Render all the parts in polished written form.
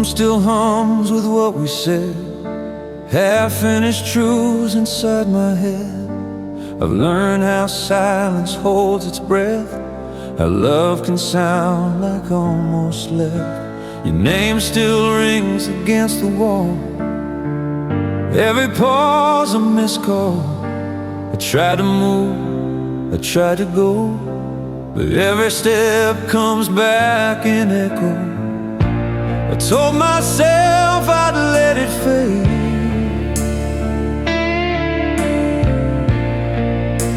room still hums with what we said, half-finished truths inside my head. I've learned how silence holds its breath, how love can sound like almost left. Your name still rings against the wall, every pause a missed call. I tried to move, I tried to go, but every step comes back in echo. I told myself I'd let it fade,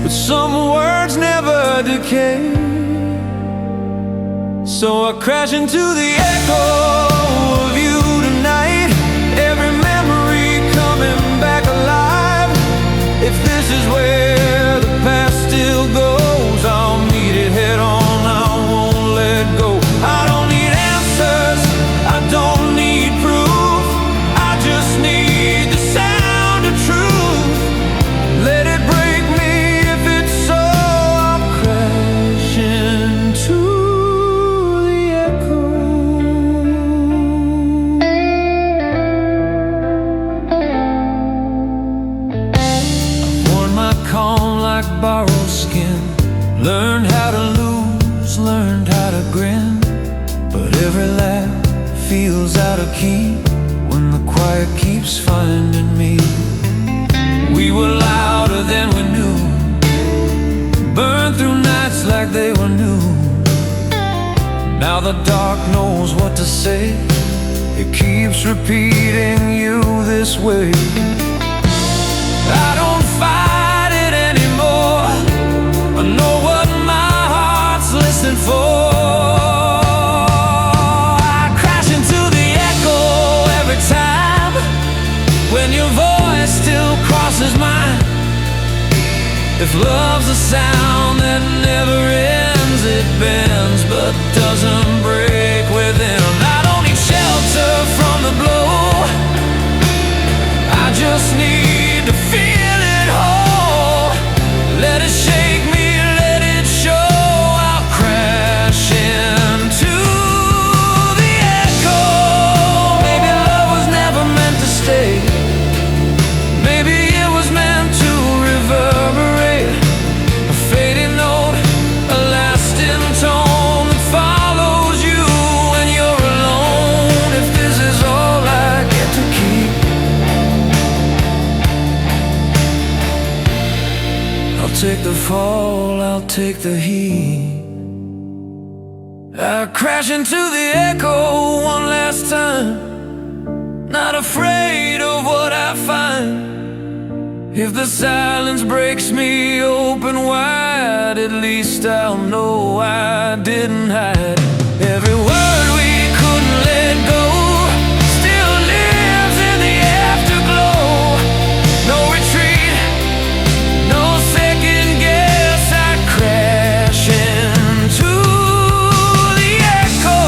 but some words never decay. So I crash into the echo of you tonight, every memory coming back alive. If this is where the past still goes, I'll meet it head on, I won't let go. I don't need answers, I don't need proof, I just need the sound of truth. Let it break me if it's so, I'll crash into the echo. I've worn my calm like borrowed skin, learned how to lose, learned how to grin. But every laugh feels out of key when the quiet keeps finding me. We were louder than we knew, burned through nights like they were new. Now the dark knows what to say, it keeps repeating you this way. I don't fight it anymore, I know what my heart's listening for. I crash into the echo every time when your voice still crosses mine. If love's a sound that never ends, it bends but doesn't break within. I don't need shelter from the blow, I just need to feel it whole. Let it shake me, let it show, I'll crash into the echo. Maybe love was never meant to stay, maybe it was meant to reverberate. A fading note, a lasting tone that follows you when you're alone. If this is all I get to keep, I'll take the fall, I'll take the heat. I crash into the echo one last time, not afraid of what I find. If the silence breaks me open wide, at least I'll know I didn't hide. Every word we couldn't let go still lives in the afterglow. No retreat, no second guess, I crash into the echo.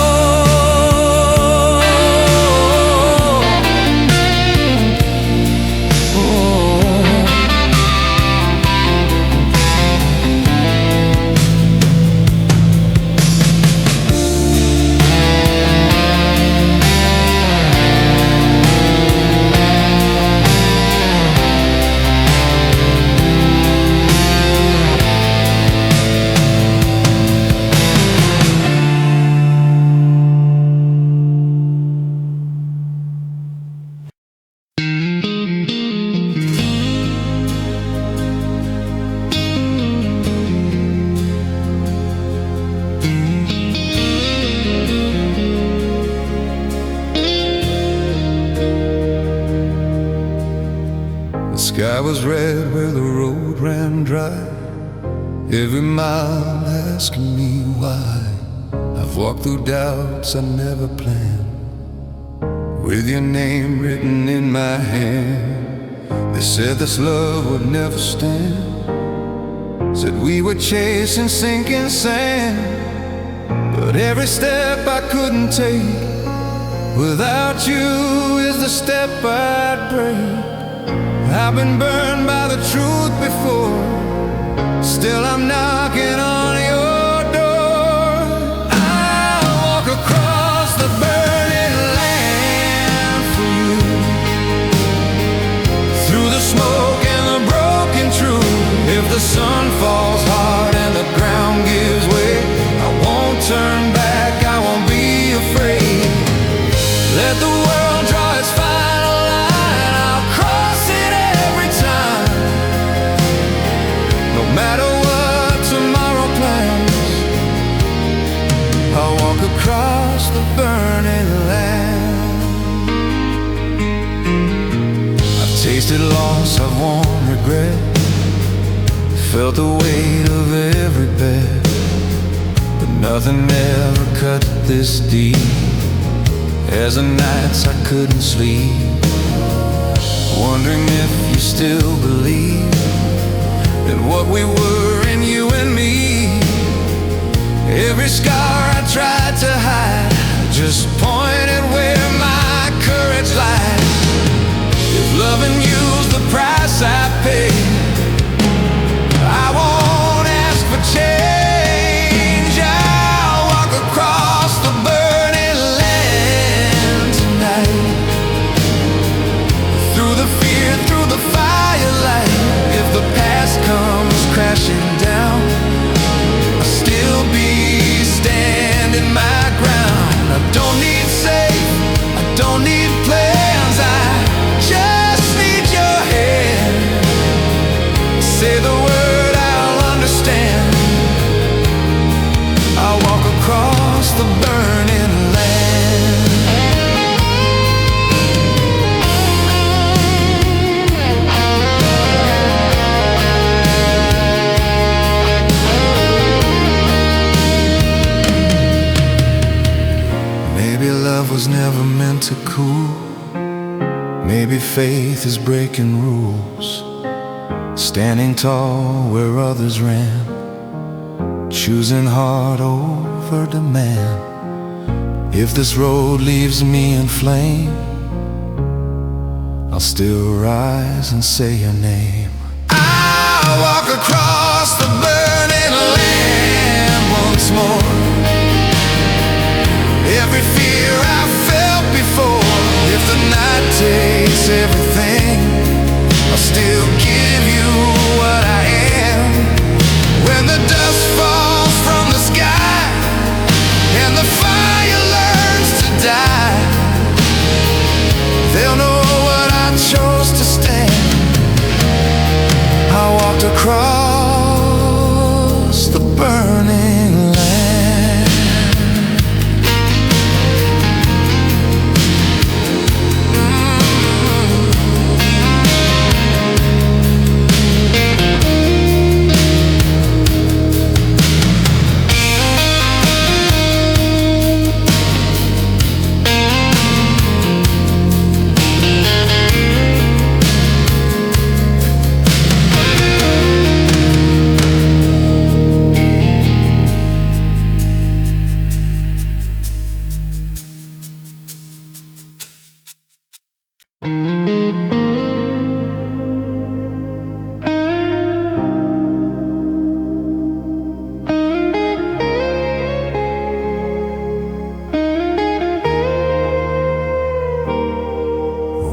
The sky was red where the road ran dry, every mile asking me why. I've walked through doubts I never planned, with your name written in my hand. They said this love would never stand, said we were chasing sinking sand. But every step I couldn't take without you is the step I'd break. I've been burned by the truth before, still I'm knocking on your door. I walk across the burning land, close, I've worn regret, felt the weight of every bet, but nothing ever cut this deep as the nights I couldn't sleep, wondering if you still believe in what we were in you and me. Every scar I tried to hide just pointed where my courage lies. If loving you's the price I pay, I won't ask for change. I'll walk across the burning land tonight, through the fear, through the firelight. If the past comes crashing down, I'll still be standing my ground. I don't need safe, I don't need plans, I just need your hand. Say the word, I'll understand. I'll walk across the burning land. Maybe love was never meant to cool. Maybe faith is breaking rules, standing tall where others ran, choosing heart over demand. If this road leaves me in flame, I'll still rise and say your name. I'll walk across the burning land once more. Every fear I felt before, if the night takes everything, I'll still give you what I am. When the dust falls from the sky and the fire learns to die, they'll know what I chose to stand. I walked across the burning land.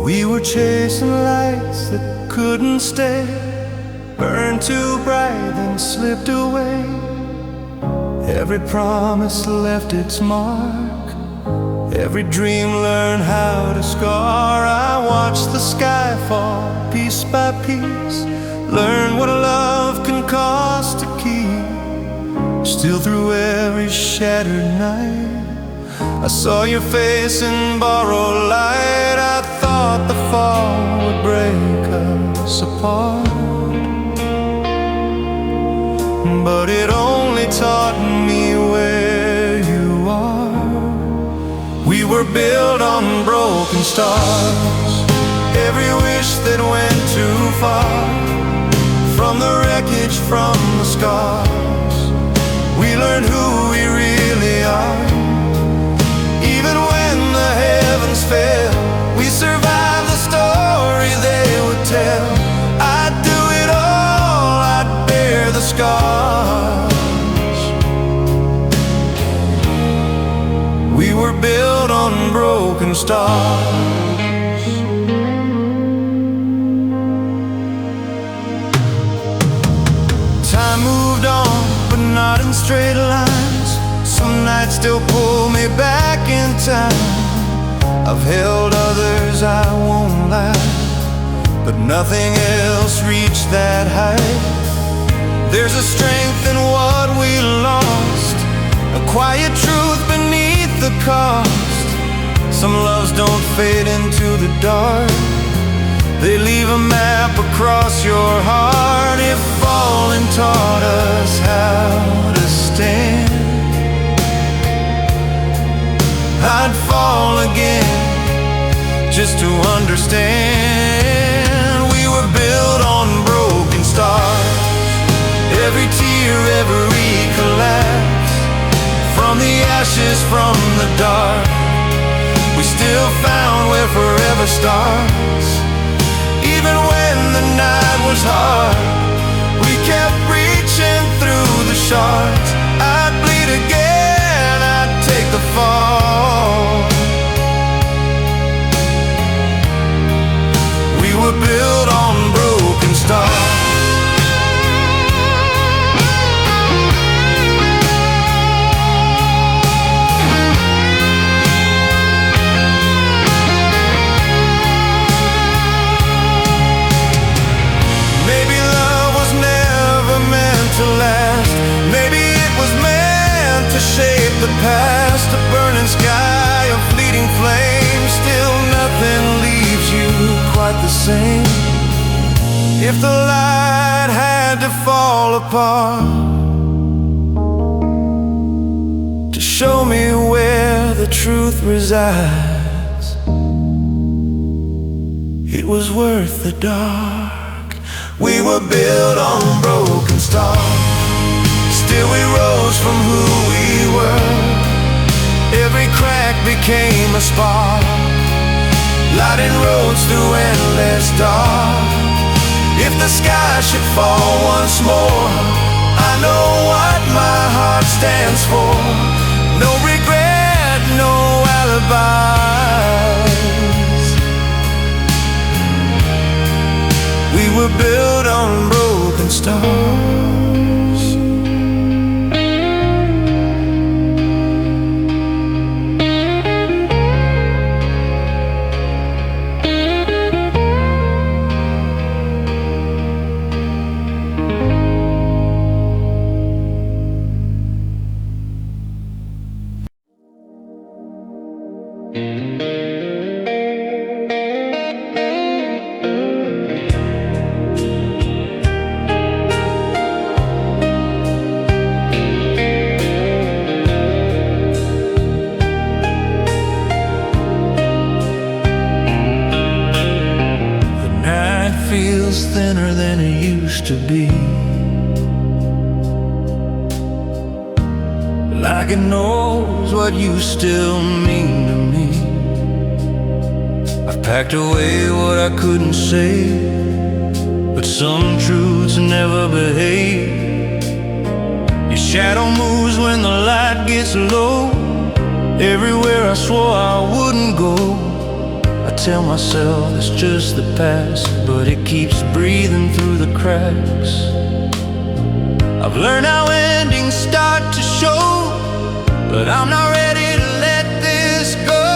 We were chasing lights that couldn't stay, burned too bright and slipped away. Every promise left its mark, every dream learned how to scar. I watched the sky fall piece by piece, learn what love can cost to keep. Still through every shattered night, I saw your face in borrowed light. I thought the fall would break us apart, but it only taught me where you are. We were built on broken stars, every wish that went too far. From the wreckage, from the scars, we learned who we really are. Even when the heavens fell, we survived the story they would tell. I'd do it all, I'd bear the scars. We were built on broken stars. Time moved on, but not in straight lines. Some nights still pull me back in time. I've held others, I won't lie, but nothing else reached that height. There's a strength in what we lost, a quiet truth beneath the cost. Some loves don't fade into the dark, They leave a map across your heart. If falling taught us how to stand, I'd fall again just to understand. We were built on broken stars, every tear, every collapse. From the ashes, from the dark, we still found where forever starts. Even when the night was hard, we kept reaching through the shards. I'd bleed again, I'd take the fall. We were built on broken stars. Shape the past, a burning sky, a fleeting flame. Still nothing leaves you quite the same. If the light had to fall apart to show me where the truth resides, it was worth the dark. We were built on broken stars. Still we rose from who we were. Every crack became a spark, lighting roads through endless dark. If the sky should fall once more, I know what my heart stands for. No regret, no alibis. We were built on broken stars. Feels thinner than it used to be, like it knows what you still mean to me. I've packed away what I couldn't say, but some truths never behave. Your shadow moves when the light gets low. Everywhere I swore I wouldn't go, I tell myself it's just the past, but it keeps breathing through the cracks. I've learned how endings start to show, but I'm not ready to let this go.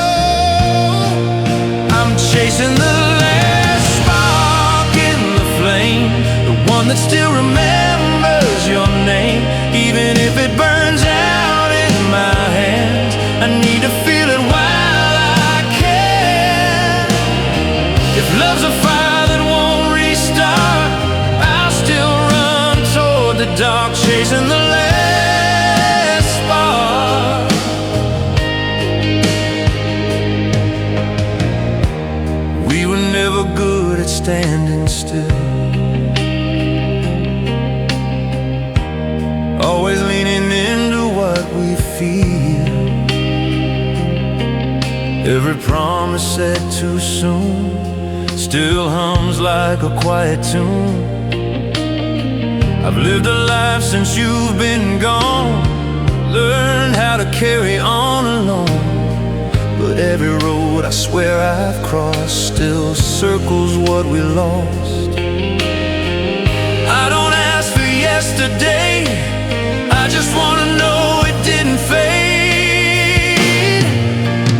I'm chasing the last spark in the flame, the one that still remembers your name. Even if it burns out in my hands, I need to feel it while I can. If love's a fire that won't restart, I'll still run toward the dark, chasing the last spark. We were never good at standing still, always leaning into what we feel. Every promise said too soon still hums like a quiet tune. I've lived a life since you've been gone, learned how to carry on alone. But every road I swear I've crossed still circles what we lost. I don't ask for yesterday, I just wanna know it didn't fade.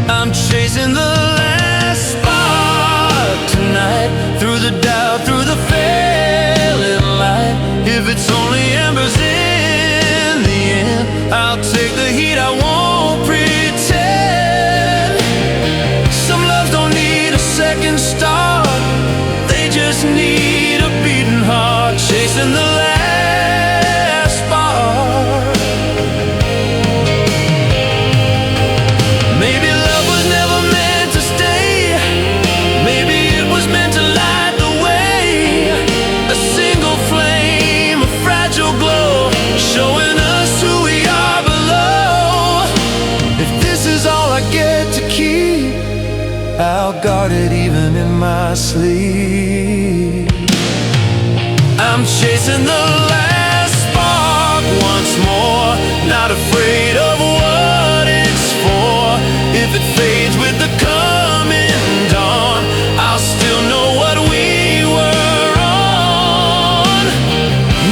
I'm chasing the last spark tonight, through the doubt, through the failing light. If it's only embers in the end, I'll take the heat, I won't pretend. Some loves don't need a second start, they I'll guard it even in my sleep. I'm chasing the last spark once more, not afraid of what it's for. If it fades with the coming dawn, I'll still know what we were on.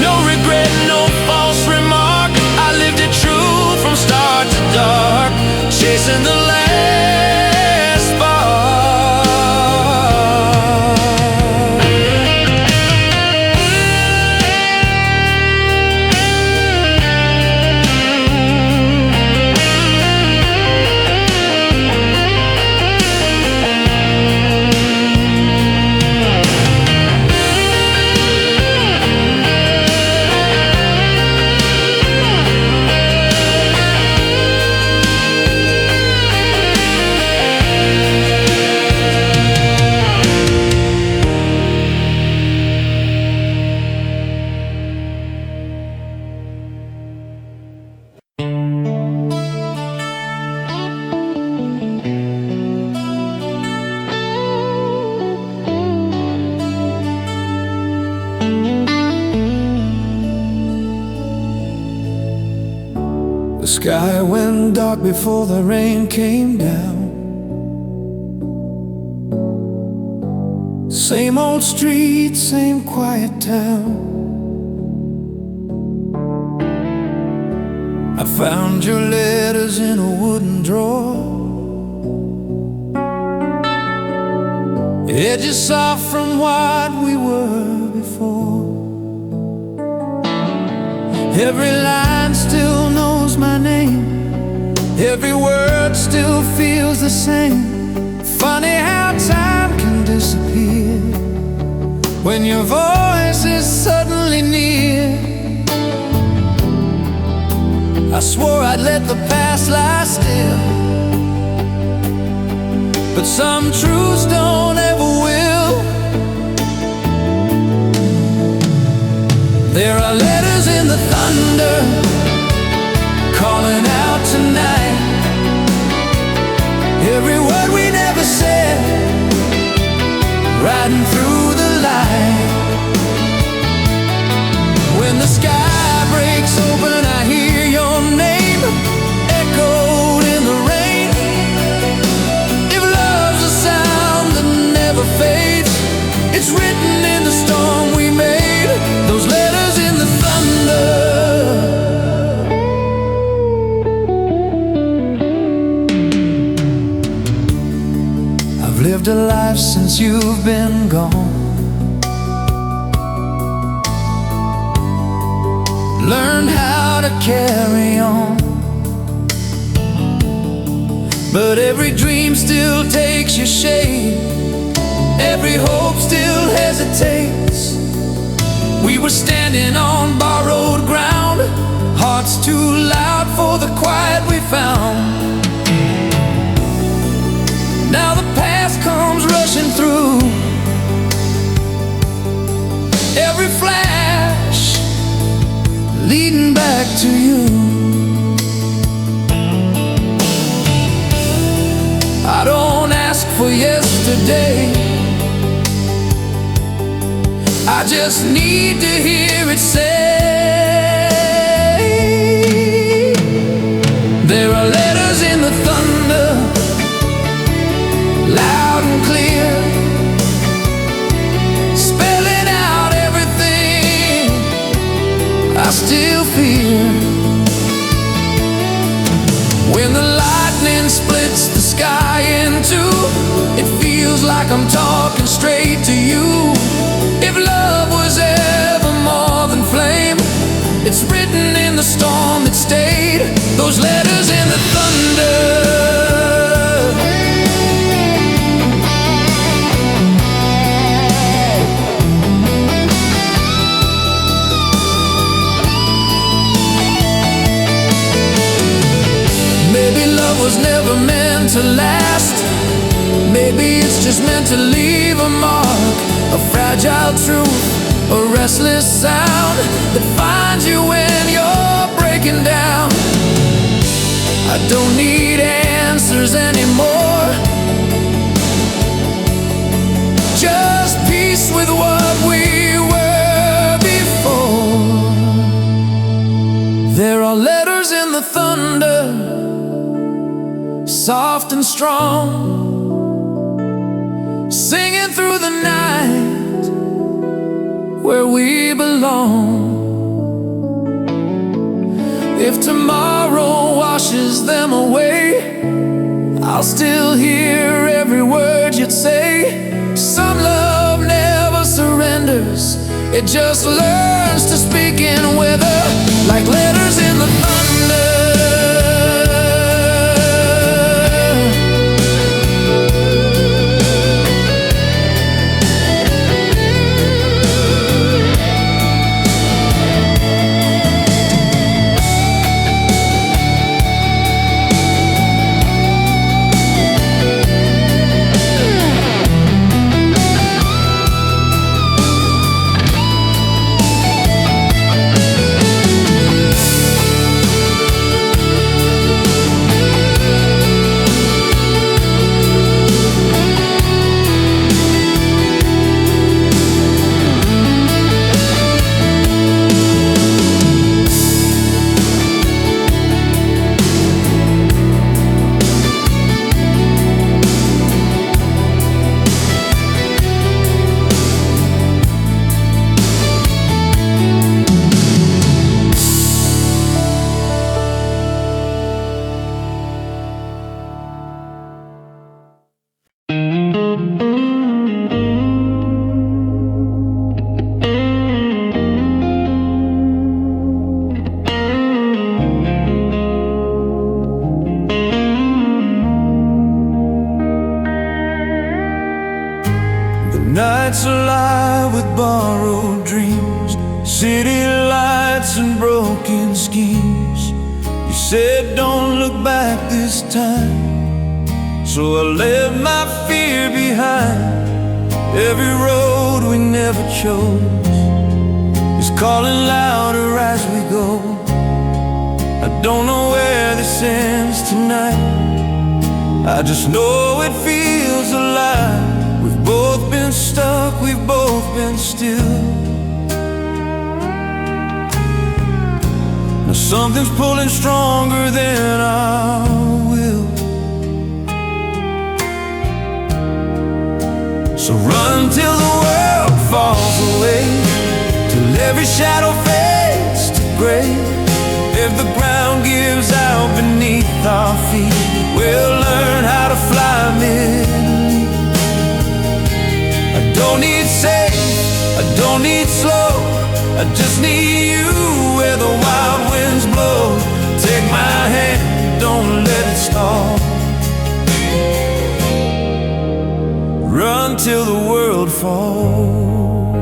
No regret, no false remark, I lived it true from start to dark, chasing the last spark. The sky went dark before the rain came down. Same old street, same quiet town. I found your letters in a wooden drawer, edges soft from what we were before. Every line still knows my name, every word still feels the same. Funny how time can disappear when your voice is suddenly near. I swore I'd let the past lie still, but some truths don't ever will. There are letters in the thunder calling out tonight, every word we never said, riding through the light. When the sky breaks open, I hear your name echoed in the rain. If love's a sound that never fades, it's written in the storm we made. Those letters in the thunder. I've lived a life since you've been gone, learned how to carry on, but every dream still takes your shape, every hope still hesitates. We were standing on borrowed ground, hearts too loud for the quiet we found. Now the past comes rushing through, every flash leading back to you. I don't ask for yesterday, I just need to hear it say. There are letters in the thunder, loud and clear, spelling out everything I still fear. When the lightning splits the sky in two, it feels like I'm talking straight to you. If love was ever more than flame, it's written in the storm that stayed. Those letters in the thunder. Maybe love was never meant to last, maybe it's just meant to leave a mark, a fragile truth, a restless sound that finds you when you're breaking down. I don't need answers anymore, soft and strong, singing through the night where we belong. If tomorrow washes them away, I'll still hear every word you'd say. Some love never surrenders, it just learns to speak in weather, like letters in the thunder. Nights alive with borrowed dreams, city lights and broken schemes. You said don't look back this time, so I left my fear behind. Every road we never chose is calling louder as we go. I don't know where this ends tonight, I just know it feels alive. We've both been stuck, we've both been still. Now something's pulling stronger than our will. So run till the world falls away, till every shadow fades to gray. If the ground gives out beneath our feet, we'll learn how to fly mid-leap. I don't need safe, I don't need slow, I just need you where the wild winds blow. Take my hand, don't let it stall. Run till the world falls.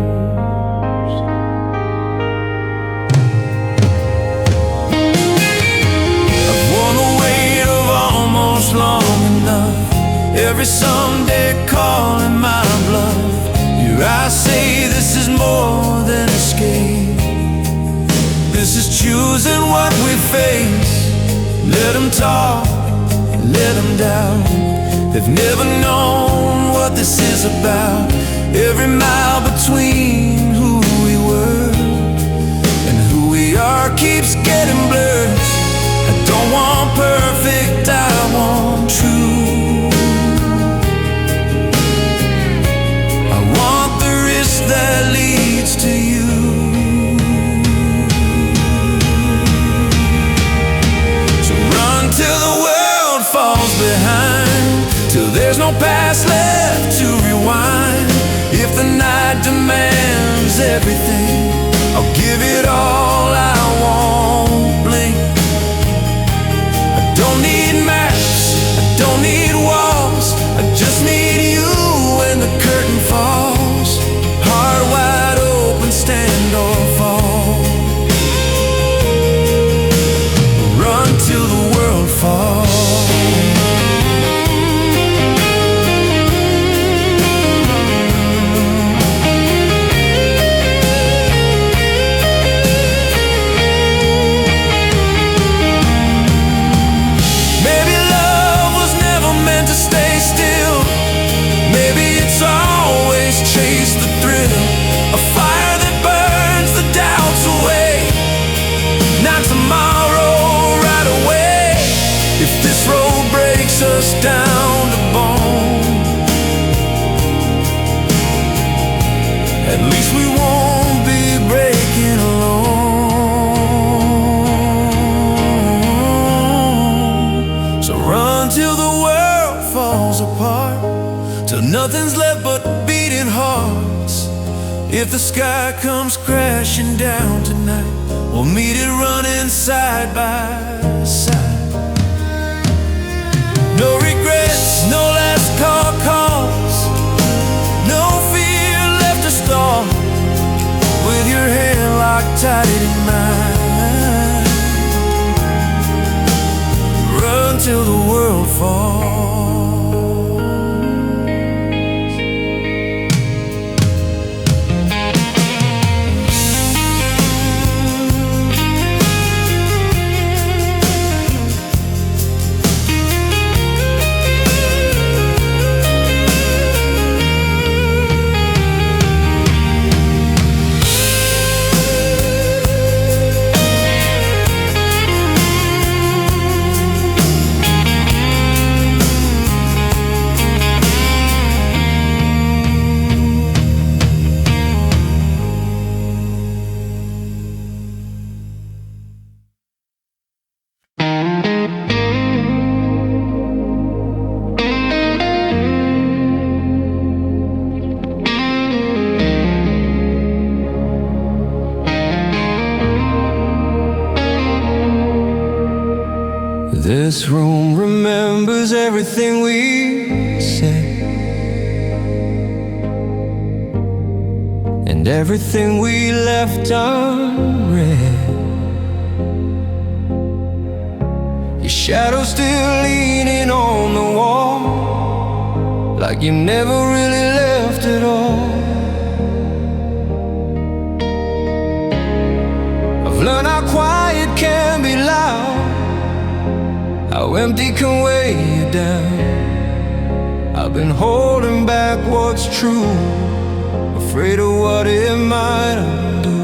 I've worn the weight of almost long enough, every someday calling my bluff. Here I say this is more than escape, this is choosing what we face. Let them talk, let them doubt, they've never known what this is about. Every mile between who we were and who we are keeps getting blurred. I don't want perfect, I want true. I want the risk that leads to you. So run till the world falls behind, till there's no past left to rewind. If the night demands everything, I'll give it all, I won't blink. I don't need maps, I don't need walls, I just need you when the curtain falls. Heart wide open, stand or fall. Run till the world falls. apart, till nothing's left but beating hearts. If the sky comes crashing down tonight, we'll meet it running side by side. No regrets, no last call calls, no fear left to stall. With your hand locked tight in mine, run till the world falls. This room remembers everything we said, and everything we left unread. Your shadow still leaning on the wall, like you never really left at all. I've learned how quiet can be loud, how empty can weigh you down. I've been holding back what's true, afraid of what it might undo.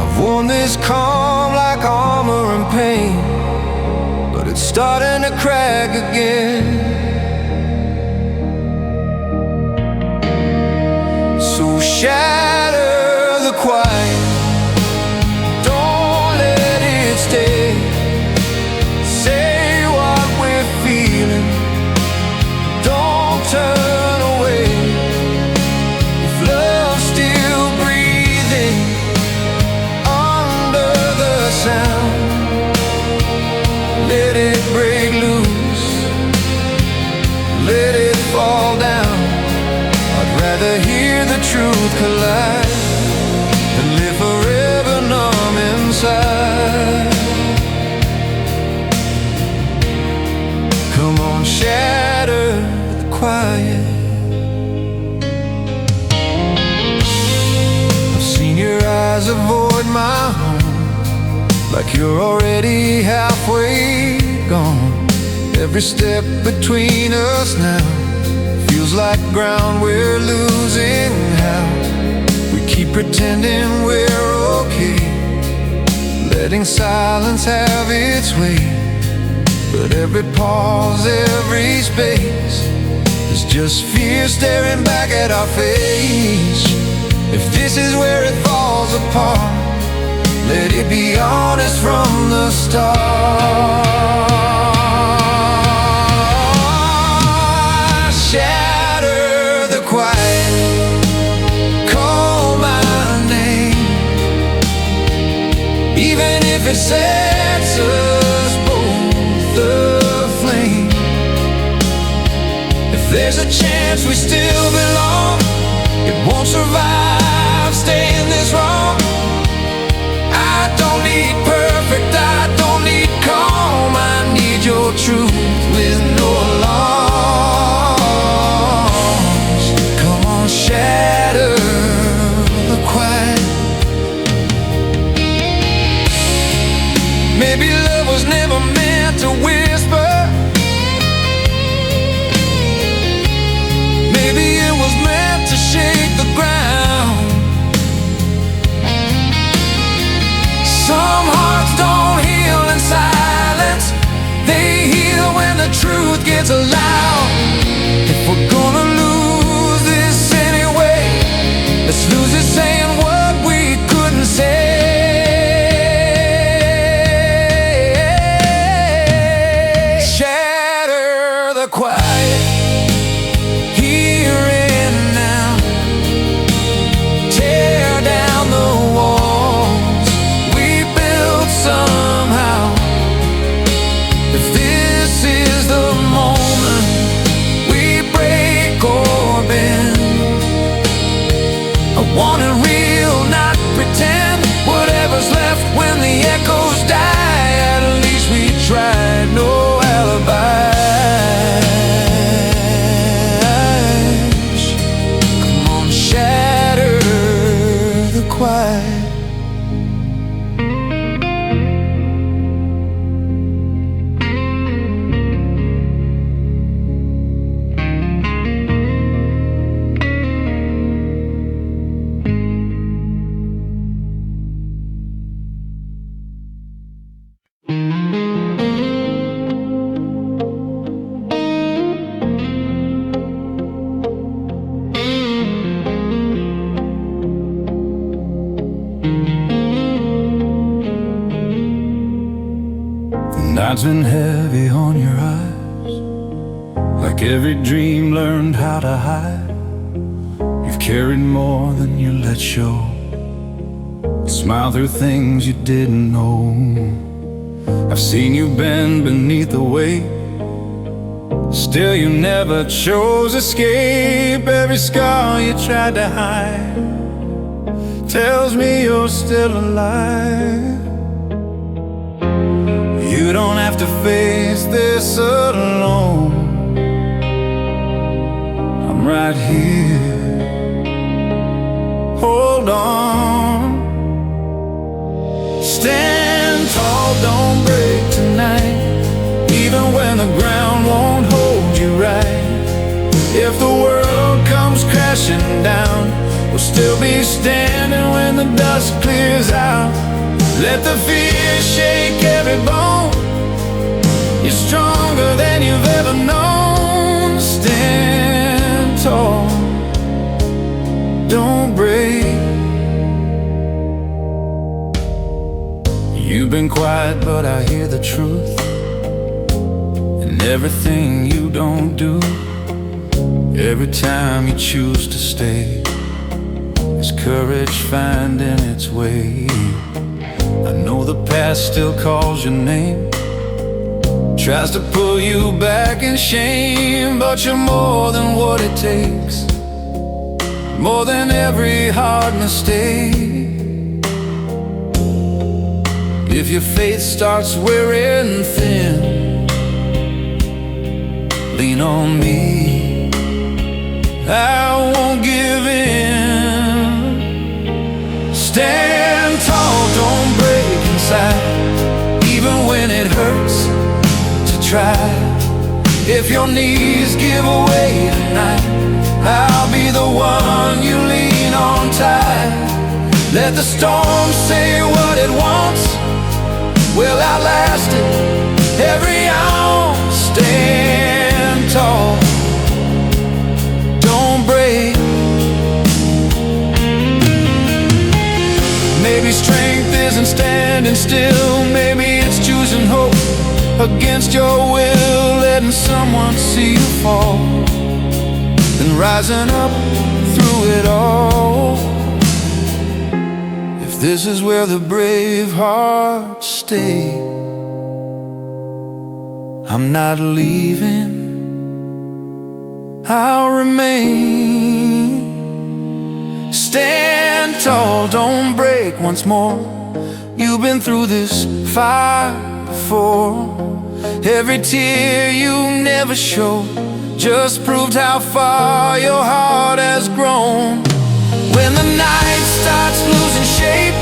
I've worn this calm like armor and pain, but it's starting to crack again. So shatter the quiet, say what we're feeling, don't turn away. If love's still breathing under the sound, let it break loose, let it fall down. I'd rather hear the truth collide than live forever numb inside. Come on, shatter the quiet. I've seen your eyes avoid my home, like you're already halfway gone. Every step between us now feels like ground we're losing. How we keep pretending we're okay, letting silence have its way. But every pause, every space is just fear staring back at our face. If this is where it falls apart, let it be honest from the start. Shatter the quiet, call my name, even if it sets us the flame. If there's a chance we still belong, it won't survive staying this wrong. I don't need perfect, I don't need calm, I need your truth with no alarms. Come on, shatter the quiet. Maybe love was never meant to whisper, maybe it was meant to shake the ground. Some hearts don't heal in silence, they heal when the truth gets loud. If we're gonna lose this anyway, let's lose it saying what we couldn't say. quiet, here and now. Tear down the walls we built somehow. If this is the moment we break or bend, I want it real, not pretend. Whatever's left when the echoes die, at least we tried. No alibis. Come on, shatter the quiet. The night's been heavy on your eyes, like every dream learned how to hide. You've carried more than you let show, smile through things you didn't know. I've seen you bend beneath the weight, still you never chose escape. Every scar you tried to hide tells me you're still alive. You don't have to face this alone. I'm right here. Hold on. Stand tall, don't break tonight, even when the ground won't hold you right. If the world comes crashing down, we'll still be standing when the dust clears out. Let the fear shake every bone. You're stronger than you've ever known. Stand tall, don't break. You've been quiet, but I hear the truth in everything you don't do. Every time you choose to stay, there's courage finding its way. I know the past still calls your name, tries to pull you back in shame, but you're more than what it takes, more than every hard mistake. If your faith starts wearing thin, lean on me, I won't give in. Stand tall, don't break inside, even when it hurts to try. If your knees give away tonight, I'll be the one you lean on tight. Let the storm say what it wants, we'll outlast it every ounce. Stand tall, don't break. Maybe strength isn't standing still, maybe it's choosing hope against your will, letting someone see you fall, then rising up through it all. If this is where the brave hearts stay, I'm not leaving, I'll remain. Stand tall, don't break once more. You've been through this fire before. Every tear you never showed just proved how far your heart has grown. When the night starts losing shape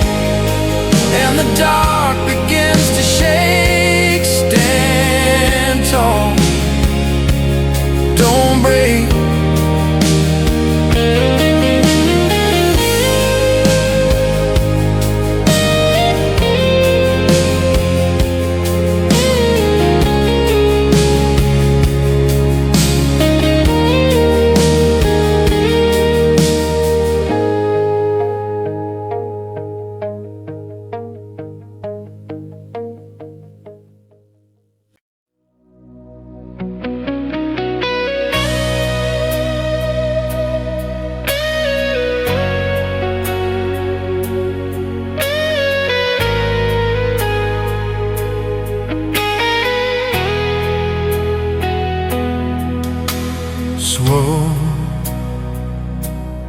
and the dark begins to shake, stand tall, don't break.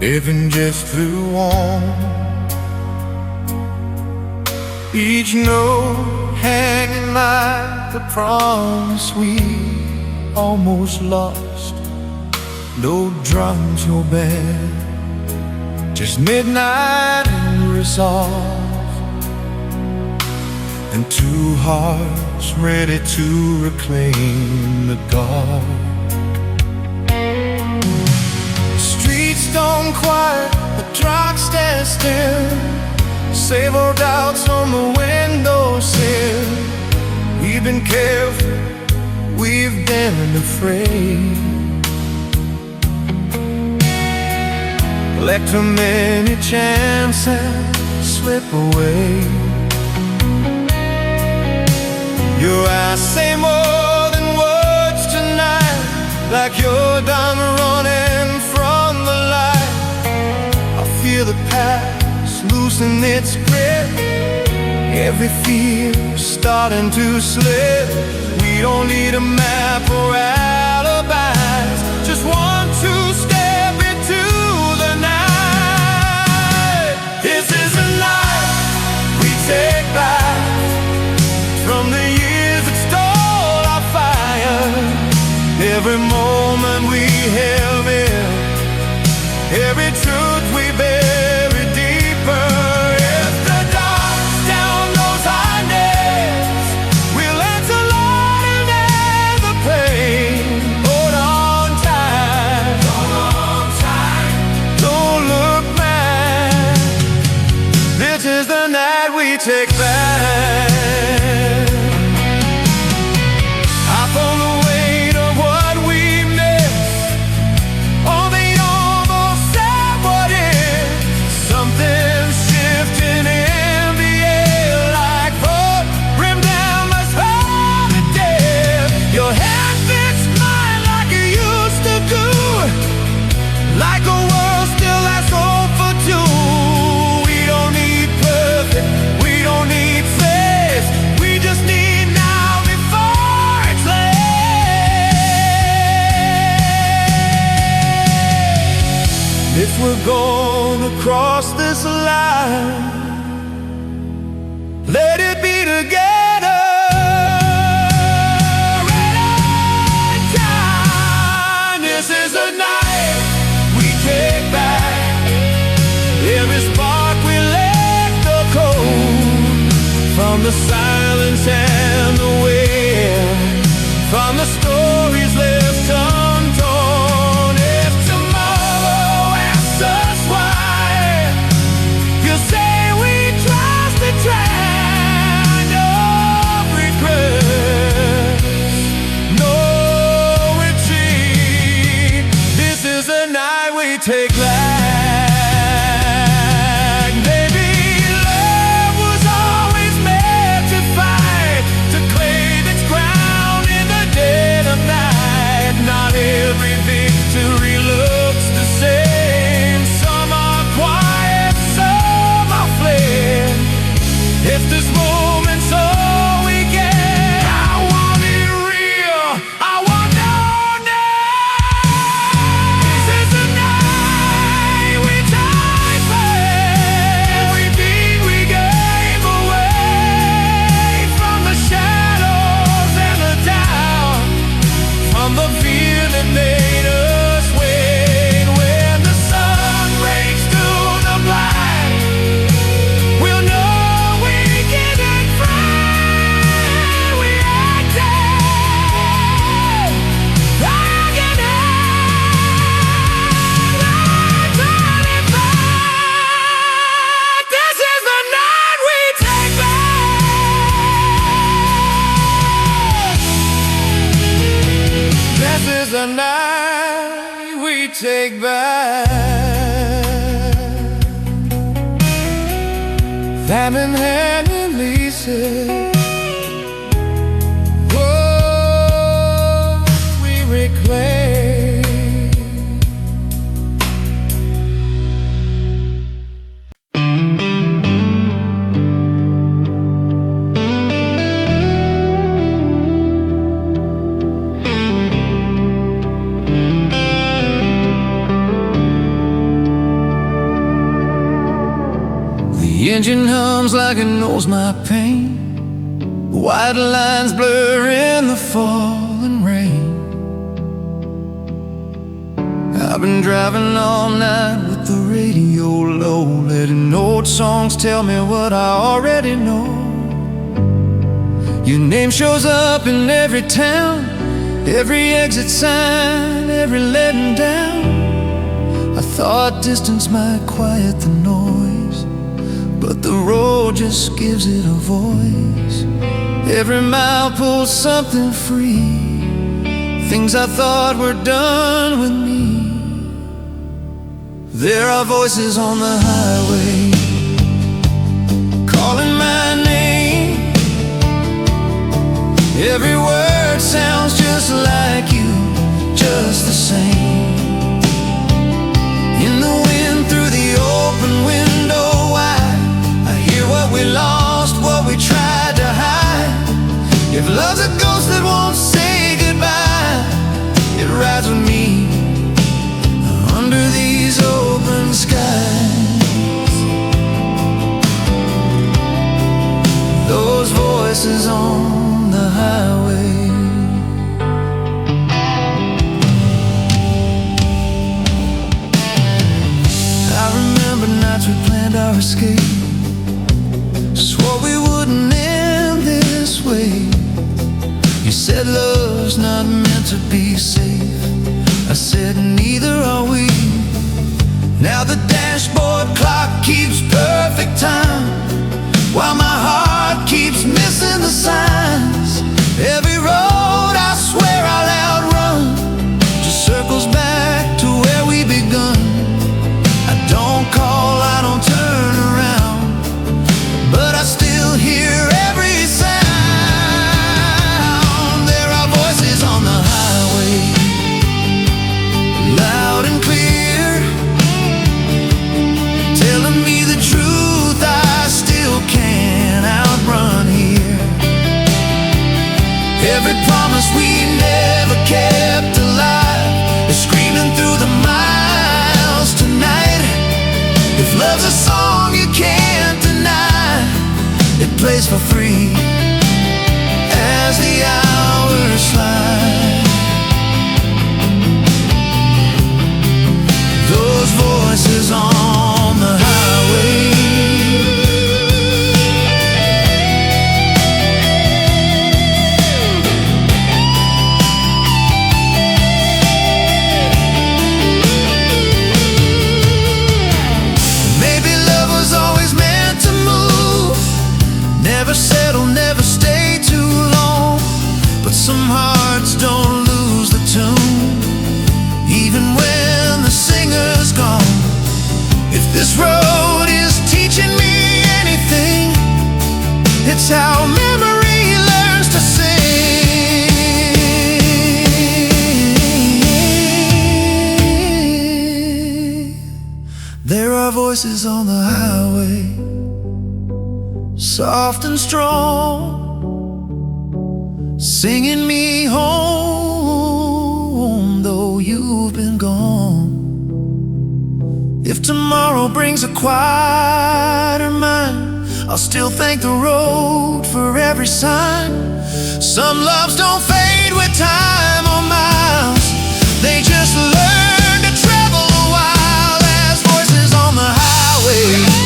living just through one. Each note hanging like the promise we almost lost. No drums, no band, just midnight and resolve, and two hearts ready to reclaim the dark. Stone quiet, the clock stands still, save our doubts on the windowsill. We've been careful, we've been afraid, let too many chances slip away. Your eyes say more than words tonight, like you're done running from the light. I feel the past loosen its grip, every fear starting to slip. We don't need a map or alibis, just one true step into the night. This is the night we take back from the years that stole our fire. Every moment we held in, every truth we bury deeper. If the dark's down those high nails, we'll enter light and end the pain. Hold on tight, don't look back. This is the night we take back. If we're gonna cross this line, let it be together. Right on time. This is the night we take back every spark we let go cold, from the silence and the wind, from the stories left untold. If tomorrow asks us why, we'll say we trust the track. No regrets, no retreat. This is the night we take back. Maybe love was always meant to fight, to claim its ground in the dead of night. Not every victory looks the same. Some are quiet, some are fled. If this moment's all we get, I want it real, I want no name. This is the night we die back. Every beat we gave away, from the shadows and the doubt, from the fear that made us wait. When the sun breaks through the black, we'll know we get it free. We acted like an turn it back. This is the night we take back. This is the night we take back. Hand in hand in leases, what we reclaim. engine hums like it knows my pain. White lines blur in the falling rain. I've been driving all night with the radio low, letting old songs tell me what I already know. Your name shows up in every town, every exit sign, every letting down. I thought distance might quiet the noise, but the road just gives it a voice. Every mile pulls something free, things I thought were done with me. There are voices on the highway calling my name. Every word sounds just like you, just the same. In the wind through the open window wide, I hear what we lost, what we tried to hide. If love's a ghost that won't say goodbye, it rides with me under these open skies. Those voices on the highway. I remember nights we planned our escape, swore we wouldn't end this way. You said love's not meant to be safe, I said neither are we. Now the dashboard clock keeps perfect time, while my heart keeps missing the signs. Every road I swear I'll outrun just circles back to where we begun. I don't call, I don't turn around, but I still hear every sound. There are voices on the highway, loud and clear, telling me the truth I still can't outrun here. Every promise we never kept alive is screaming through the miles tonight. If love's a song you can't deny, it plays for free as the hours slide. Those voices on the highway. Maybe love was always meant to move, never settle, never stay too long. But some hearts don't lose the tune, even when the singer's gone. If this road is teaching me anything, it's how memory learns to sing. There are voices on the highway, soft and strong, singing me home, though you've been gone. If tomorrow brings a quieter mind, I'll still thank the road for every sign. Some loves don't fade with time or miles, they just learn to travel a while as voices on the highway.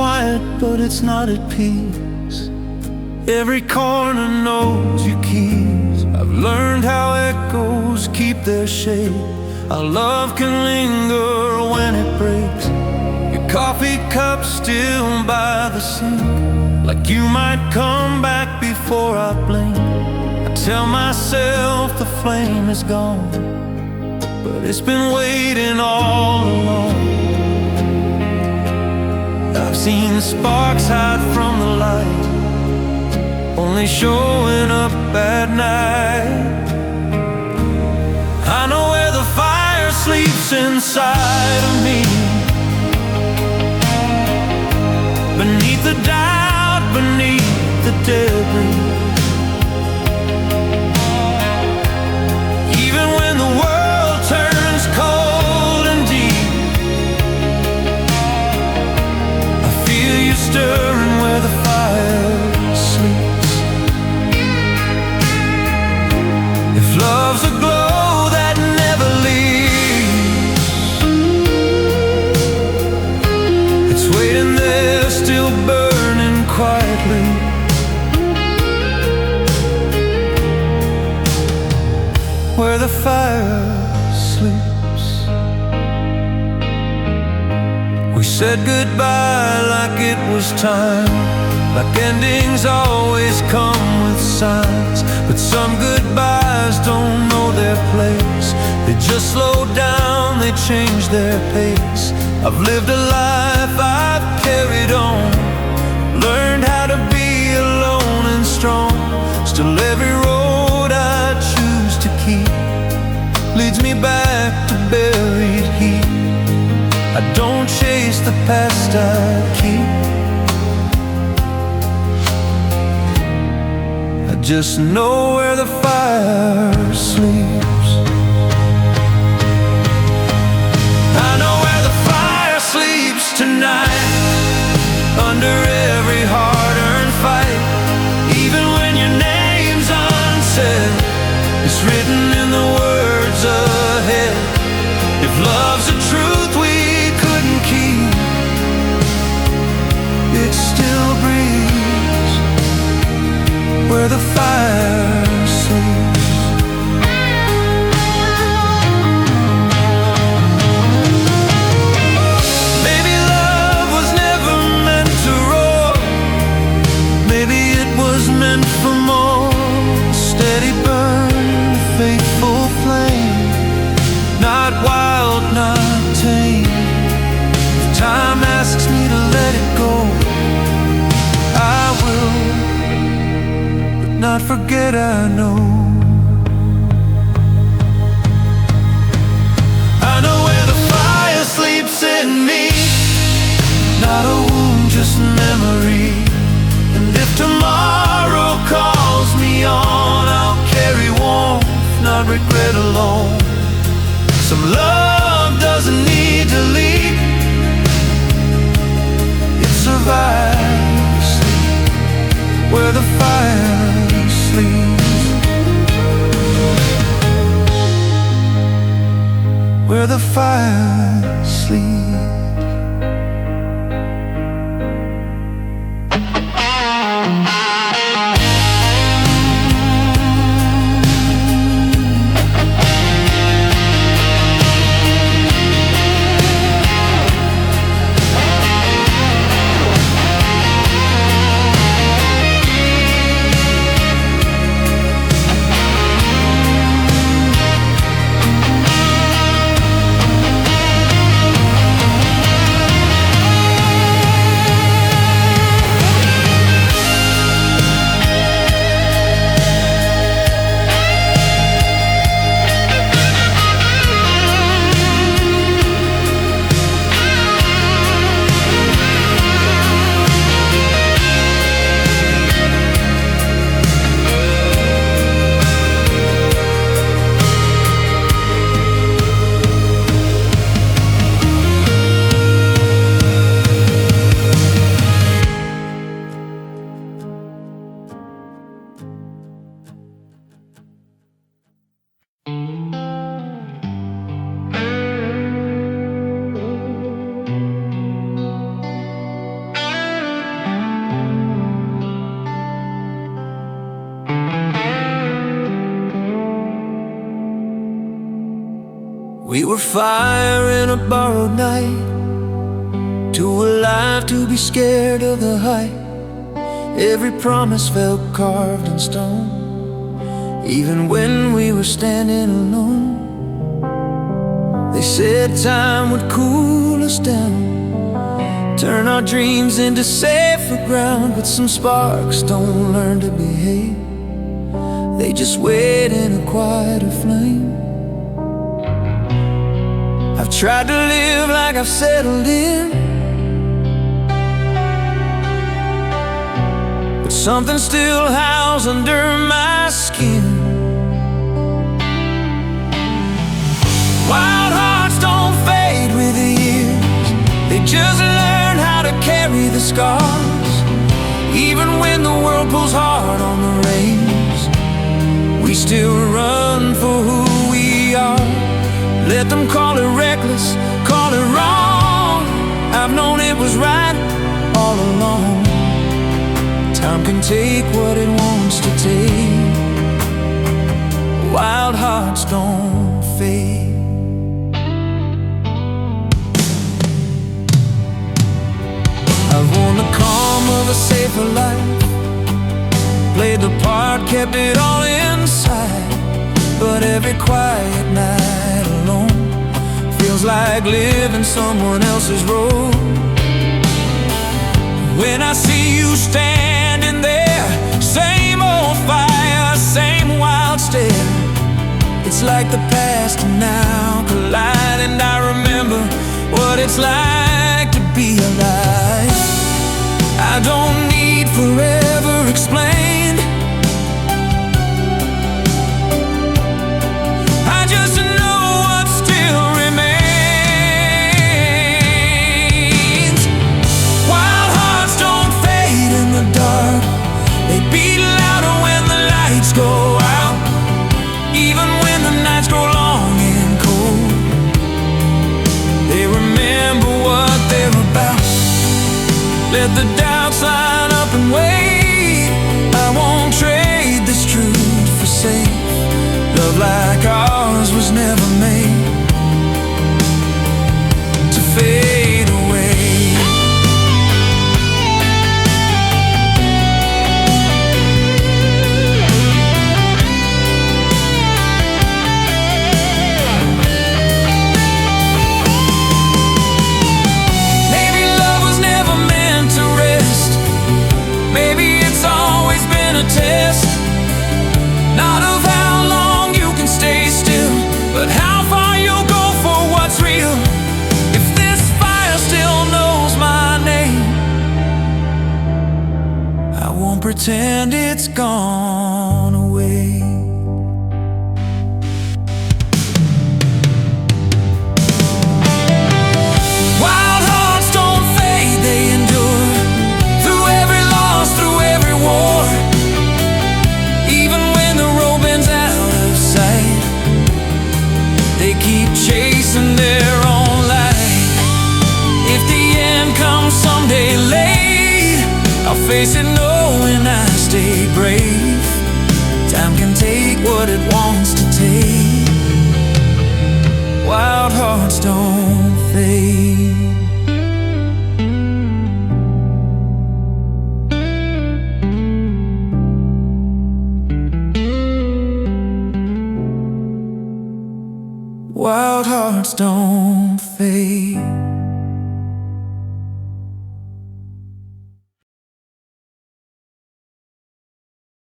quiet, but it's not at peace. Every corner knows your keys. I've learned how echoes keep their shape. Our love can linger when it breaks. Your coffee cup still by the sink, like you might come back before I blink. I tell myself the flame is gone, but it's been waiting all along. I've seen sparks hide from the light, only showing up at night. I know where the fire sleeps inside of me, beneath the doubt, beneath the debris. Even when the world turns cold and deep, I feel you stirring where the fire sleeps. If love's a glow that never leaves, it's waiting there, still burning quietly. Where the fire sleeps. We said goodbye like it was time, like endings always come with signs. But some goodbyes don't know their place. They just slow down, they change their pace. I've lived a life, I've carried on, learned how to be alone and strong. Still every road I choose to keep leads me back to buried heat. I don't chase the past, I keep. I just know where the fire sleeps. I know where the fire sleeps tonight, under every hard-earned fight. Even when your name's unsaid, it's written in the words ahead. If love's a truth we couldn't keep, it still breathes where the fire sleeps. Maybe love was never meant to roar. Maybe it was meant for more. Steady burn, faithful flame, not wild, not tame. If time asks me to let it go, I will, but not forget, I know. I know where the fire sleeps in me, not a wound, just memory. And if tomorrow calls me on, I'll carry warmth, not regret alone. Some love doesn't need to lead, it survives where the fire sleeps. Where the fire sleeps. We were fire in a borrowed night, too alive to be scared of the height. Every promise felt carved in stone, even when we were standing alone. They said time would cool us down, turn our dreams into safer ground. But some sparks don't learn to behave, they just wait in a quieter flame. I've tried to live like I've settled in, but something still howls under my skin. Wild hearts don't fade with the years, they just learn how to carry the scars. Even when the world pulls hard on the reins, we still run for who we are. Let them call it reckless, call it wrong, I've known it was right all along. Time can take what it wants to take, wild hearts don't fade. I've worn the calm of a safer life, played the part, kept it all inside. But every quiet night alone feels like living someone else's role. When I see you standing there, same old fire, same wild stare, it's like the past and now collide, and I remember what it's like to be alive. I don't need forever explained, I just know what still remains. Wild hearts don't fade in the dark, they beat louder when the lights go out. Even when the nights grow long and cold, they remember what they're about. Let the doubts line up and wait, I won't trade this truth for safe. Love like ours was never made to fade away. Maybe love was never meant to rest, maybe it's always been a test, not of how long you can stay still, but how far you'll go for what's real. If this fire still knows my name, I won't pretend it's gone away. Wild hearts don't fade, they endure through every loss, through every war. Even when the road bends out of sight, they keep chasing their own light. If the end comes someday late, I'll face it knowing I stay brave. Time can take what it wants to take, wild hearts don't fade. Wild hearts don't